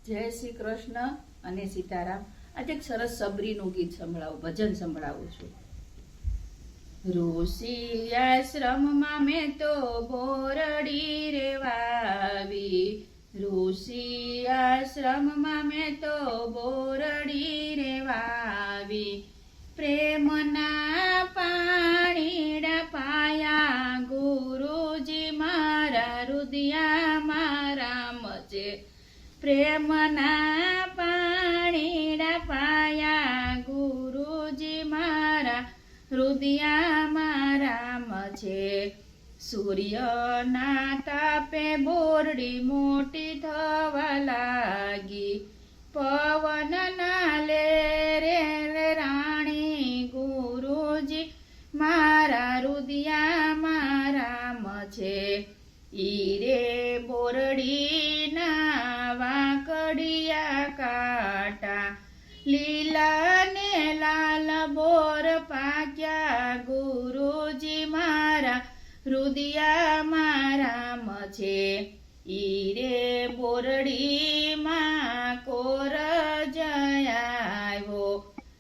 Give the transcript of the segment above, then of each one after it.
જય શ્રી કૃષ્ણ અને સીતારામ। આજે એક સરસ સબરીનું ગીત સંભળાવું, ભજન સંભળાવું છું। ઋષિ આશ્રમમાં મેં તો બોરડી રે વાવી, ઋષિ આશ્રમમાં મેં તો બોરડી રે વાવી, પ્રેમના પાણીડા પાયા ગુરુજી મારા હૃદયમાં રામ છે। પ્રેમના પાણીડા પાયા ગુરુજી મારા હૃદયમાં રામ છે। સૂર્યના તાપે બોરડી મોટી થવા લાગી, પવનના લેરે રાણી ગુરુજી મારા હૃદયમાં રામ છે। ઈરે બોરડીના વાકડિયા કાંટા, લીલા ને લાલ બોર પાક્યા ગુરુજી મારા હૃદયમાં રામ છે। ઈરે બોરડીમાં કોર જયાવો,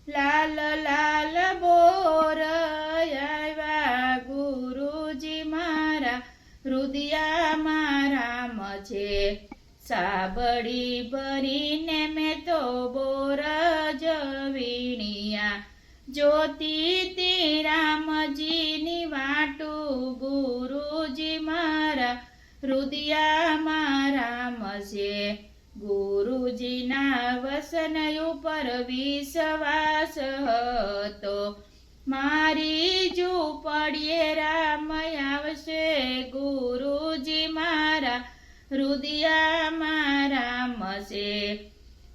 લાલ લાલ બોર આવ્યા ગુરુજી મારા હૃદયમાં રામ છે। સાબડી ભરીને મેં તો બોર જ વીણ્યા, જોતી રામજીની વાટું ગુરુજી મારા હૃદયમાં રામ છે। ગુરુજીના વસન ઉપર વિશ્વાસ હતો, મારી ઝૂંપડીએ રામ આવશે ગુરુજી મારા હૃદયમાં રામ છે।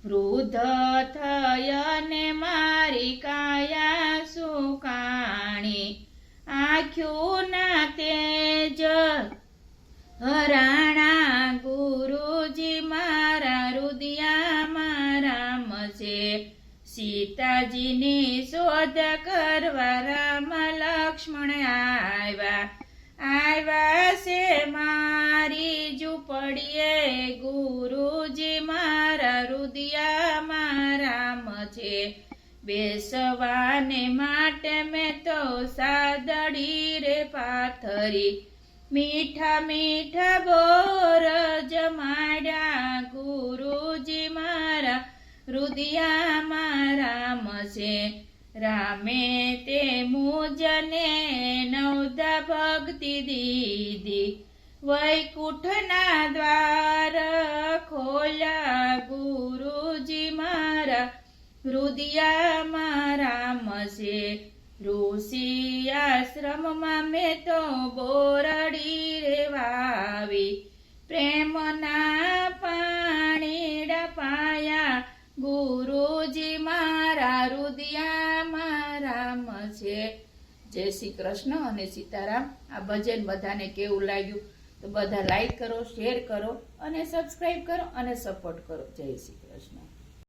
વૃદ્ધ થયને મારી કાયા સુકાણી, આંખ્યું ના તેજ હરાણા ગુરુજી મારા હૃદયમાં રામ છે। સીતાજીની શોધ કરવા રામ લક્ષ્મણ આવ્યા છે મારી ઝૂંપડીએ ગુરુજી મારા હૃદયમાં રામ છે। બેસવાને માટે મેં તો સાદડી રે પાથરી, મીઠા મીઠા બોર જમાડ્યા ગુરુજી મારા હૃદયમાં રામ છે। રામે તે મુજને નવધા ભક્તિ દીધી, વૈકુંઠના દ્વાર ખોલ્યા ગુરુજી મારા હૃદયમાં રામ છે। ઋષિ આશ્રમમાં મેં તો બોરડી રે વાવી, પ્રેમના પાણીડા પાયા ગુરુજી મારા હૃદયમાં રામ છે। જય શ્રી કૃષ્ણ અને સીતારામ। આ ભજન બધાને કેવું લાગ્યું તો બધા લાઈક કરો, શેર કરો અને સબસ્ક્રાઈબ કરો અને સપોર્ટ કરો। જય શ્રી કૃષ્ણ।